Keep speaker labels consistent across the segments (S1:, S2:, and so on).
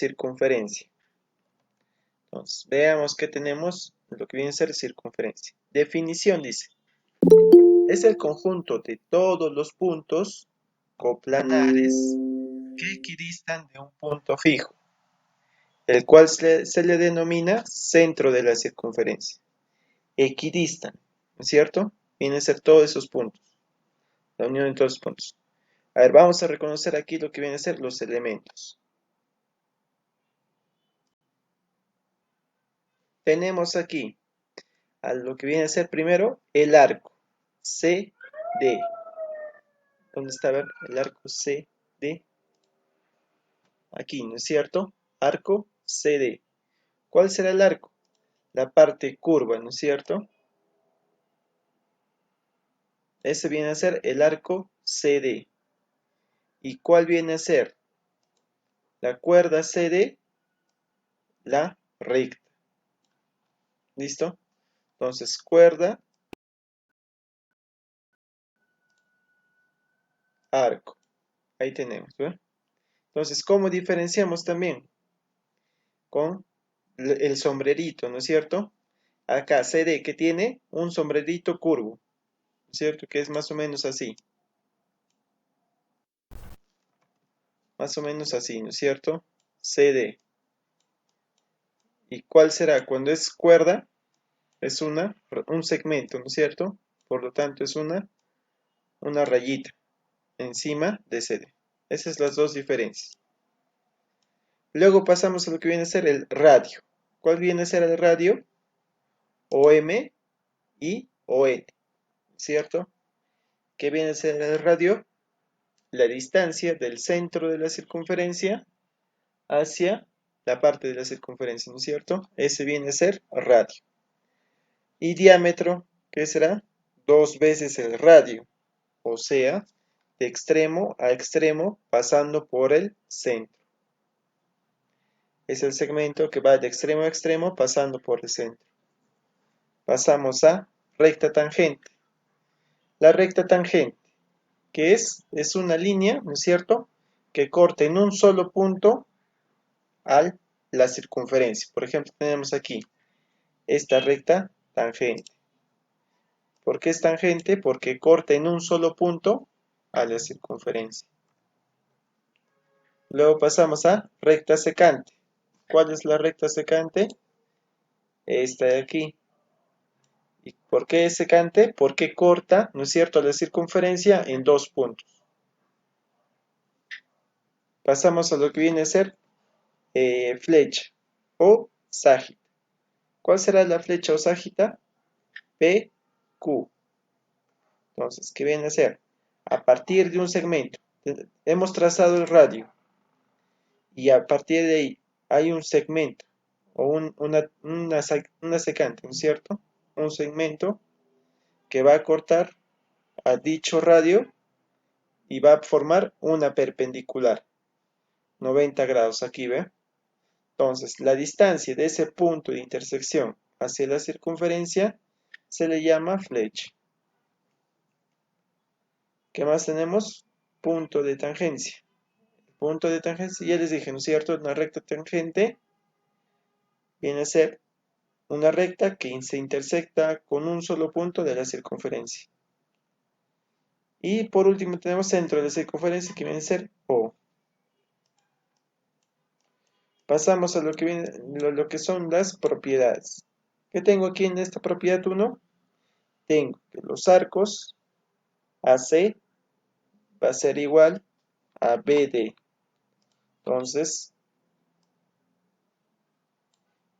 S1: circunferencia. Entonces, veamos qué tenemos, lo que viene a ser circunferencia. Definición dice, es el conjunto de todos los puntos coplanares que equidistan de un punto fijo, el cual se le denomina centro de la circunferencia. Equidistan, ¿no es cierto? Vienen a ser todos esos puntos, la unión de todos los puntos. A ver, vamos a reconocer aquí lo que vienen a ser los elementos. Tenemos aquí a lo que viene a ser primero el arco CD. ¿Dónde está? A ver, el arco CD. Aquí, ¿no es cierto? Arco CD. ¿Cuál será el arco? La parte curva, ¿no es cierto? Ese viene a ser el arco CD. ¿Y cuál viene a ser? La cuerda CD, la recta. ¿Listo? Entonces, cuerda, arco. Ahí tenemos, ¿ve? Entonces, ¿cómo diferenciamos también? Con el sombrerito, ¿no es cierto? Acá CD que tiene un sombrerito curvo, ¿no es cierto? Que es más o menos así. Más o menos así, ¿no es cierto? CD. ¿Y cuál será? Cuando es cuerda, es un segmento, ¿no es cierto? Por lo tanto, es una rayita encima de CD. Esas son las dos diferencias. Luego pasamos a lo que viene a ser el radio. ¿Cuál viene a ser el radio? OM y ON, ¿cierto? ¿Qué viene a ser el radio? La distancia del centro de la circunferencia hacia la parte de la circunferencia, ¿no es cierto? Ese viene a ser radio. Y diámetro, ¿qué será? 2 veces el radio, o sea, de extremo a extremo pasando por el centro. Es el segmento que va de extremo a extremo pasando por el centro. Pasamos a recta tangente. La recta tangente, ¿qué es? Es una línea, ¿no es cierto?, que corta en un solo punto a la circunferencia. Por ejemplo, tenemos aquí esta recta tangente. ¿Por qué es tangente? Porque corta en un solo punto a la circunferencia. Luego pasamos a recta secante. ¿Cuál es la recta secante? Esta de aquí. ¿Y por qué es secante? Porque corta, ¿no es cierto?, la circunferencia en dos puntos. Pasamos a lo que viene a ser flecha o ságita. ¿Cuál será la flecha o ságita? PQ. Entonces, ¿qué viene a ser? A partir de un segmento, hemos trazado el radio y a partir de ahí hay un segmento o una secante, ¿no es cierto? Un segmento que va a cortar a dicho radio y va a formar una perpendicular, 90 grados aquí, ¿ve? Entonces, la distancia de ese punto de intersección hacia la circunferencia se le llama flecha. ¿Qué más tenemos? Punto de tangencia. Punto de tangencia, ya les dije, ¿no es cierto? Una recta tangente viene a ser una recta que se intersecta con un solo punto de la circunferencia. Y por último tenemos centro de la circunferencia que viene a ser O. Pasamos a lo que son las propiedades. ¿Qué tengo aquí en esta propiedad 1? Tengo que los arcos AC va a ser igual a BD. Entonces,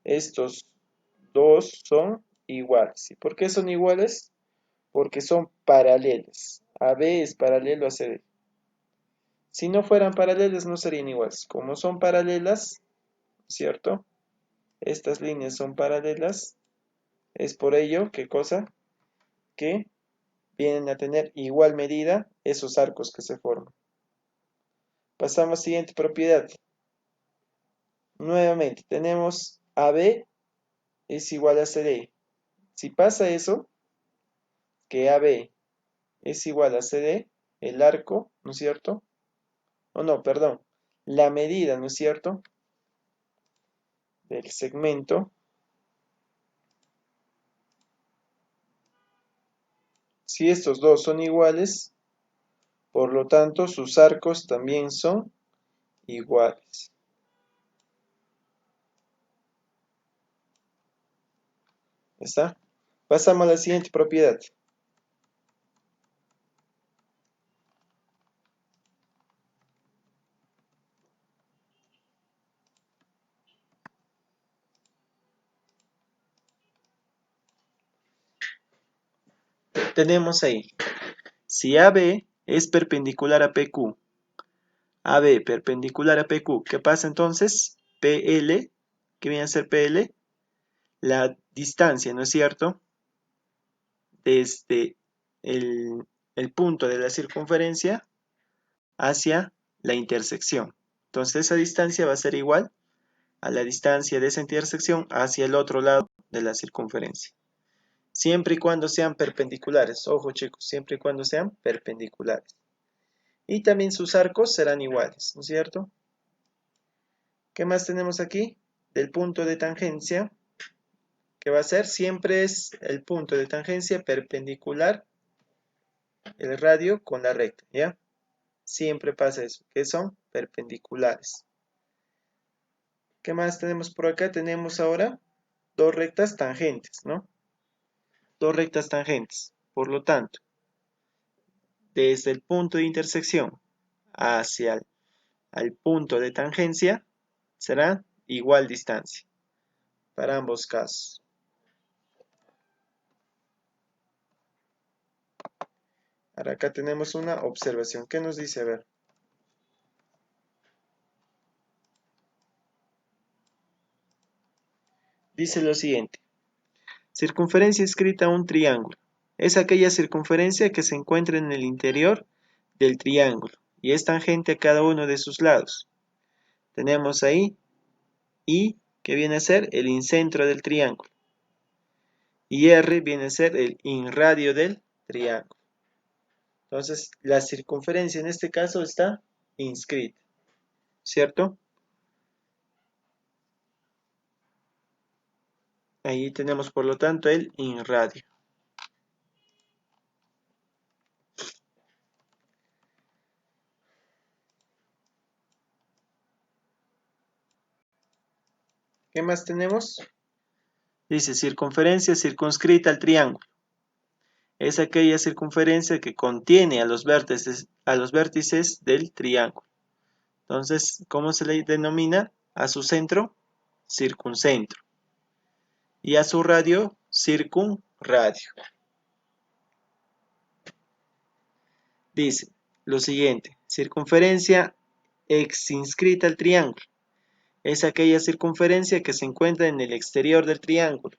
S1: estos dos son iguales. ¿Y por qué son iguales? Porque son paralelos. AB es paralelo a CD. Si no fueran paralelas no serían iguales. Como son paralelas, ¿cierto? Estas líneas son paralelas. Es por ello, ¿qué cosa? Que vienen a tener igual medida esos arcos que se forman. Pasamos a la siguiente propiedad. Nuevamente, tenemos AB es igual a CD. Si pasa eso, que AB es igual a CD, el arco, ¿no es cierto? O no, perdón, la medida, ¿no es cierto? del segmento. Si estos dos son iguales, por lo tanto sus arcos también son iguales. ¿Está? Pasamos a la siguiente propiedad. Tenemos ahí, si AB es perpendicular a PQ, AB perpendicular a PQ, ¿qué pasa entonces? PL, ¿qué viene a ser PL? La distancia, ¿no es cierto? Desde el punto de la circunferencia hacia la intersección. Entonces esa distancia va a ser igual a la distancia de esa intersección hacia el otro lado de la circunferencia. Siempre y cuando sean perpendiculares. Ojo chicos, siempre y cuando sean perpendiculares. Y también sus arcos serán iguales, ¿no es cierto? ¿Qué más tenemos aquí? Del punto de tangencia, que va a ser siempre es el punto de tangencia perpendicular el radio con la recta, ¿ya? Siempre pasa eso, que son perpendiculares. ¿Qué más tenemos por acá? Tenemos ahora dos rectas tangentes, ¿no? Dos rectas tangentes. Por lo tanto, desde el punto de intersección hacia el punto de tangencia será igual distancia para ambos casos. Ahora acá tenemos una observación. ¿Qué nos dice? A ver. Dice lo siguiente. Circunferencia escrita a un triángulo. Es aquella circunferencia que se encuentra en el interior del triángulo y es tangente a cada uno de sus lados. Tenemos ahí I, que viene a ser el incentro del triángulo. Y R viene a ser el inradio del triángulo. Entonces, la circunferencia en este caso está inscrita, ¿cierto? Ahí tenemos, por lo tanto, el inradio. ¿Qué más tenemos? Dice circunferencia circunscrita al triángulo. Es aquella circunferencia que contiene a los vértices del triángulo. Entonces, ¿cómo se le denomina? A su centro, circuncentro. Y a su radio, circunradio. Dice lo siguiente, circunferencia exinscrita al triángulo. Es aquella circunferencia que se encuentra en el exterior del triángulo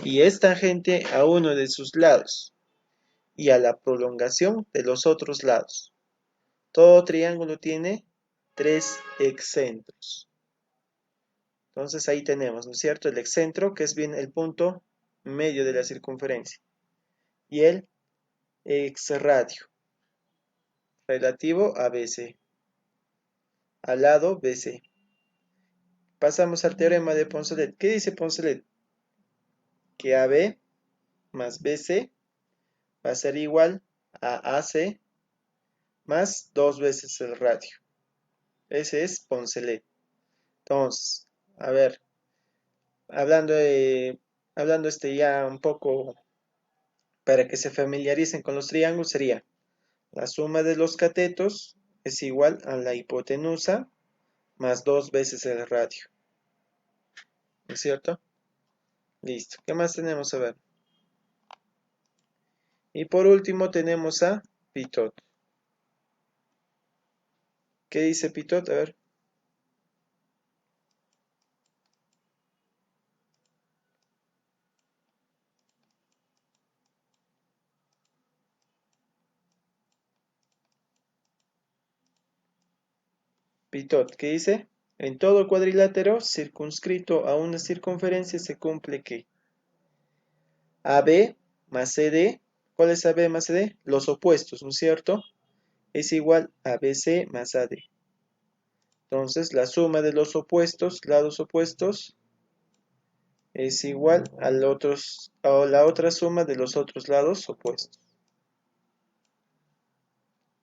S1: y es tangente a uno de sus lados y a la prolongación de los otros lados. Todo triángulo tiene tres excentros. Entonces ahí tenemos, ¿no es cierto? El excentro, que es bien el punto medio de la circunferencia, y el exradio, relativo a BC, al lado BC. Pasamos al teorema de Poncelet. ¿Qué dice Poncelet? Que AB más BC va a ser igual a AC más 2 veces el radio. Ese es Poncelet. Entonces, a ver, hablando ya un poco para que se familiaricen con los triángulos, sería la suma de los catetos es igual a la hipotenusa más 2 veces el radio. ¿No es cierto? Listo. ¿Qué más tenemos? A ver. Y por último tenemos a Pitot. ¿Qué dice Pitot? A ver. Pitot, ¿qué dice? En todo cuadrilátero circunscrito a una circunferencia se cumple que AB más CD, ¿cuál es AB más CD? Los opuestos, ¿no es cierto? Es igual a BC más AD. Entonces, la suma de los opuestos, lados opuestos, es igual a la otra suma de los otros lados opuestos.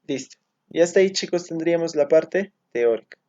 S1: Listo. Y hasta ahí, chicos, tendríamos la parte teórica.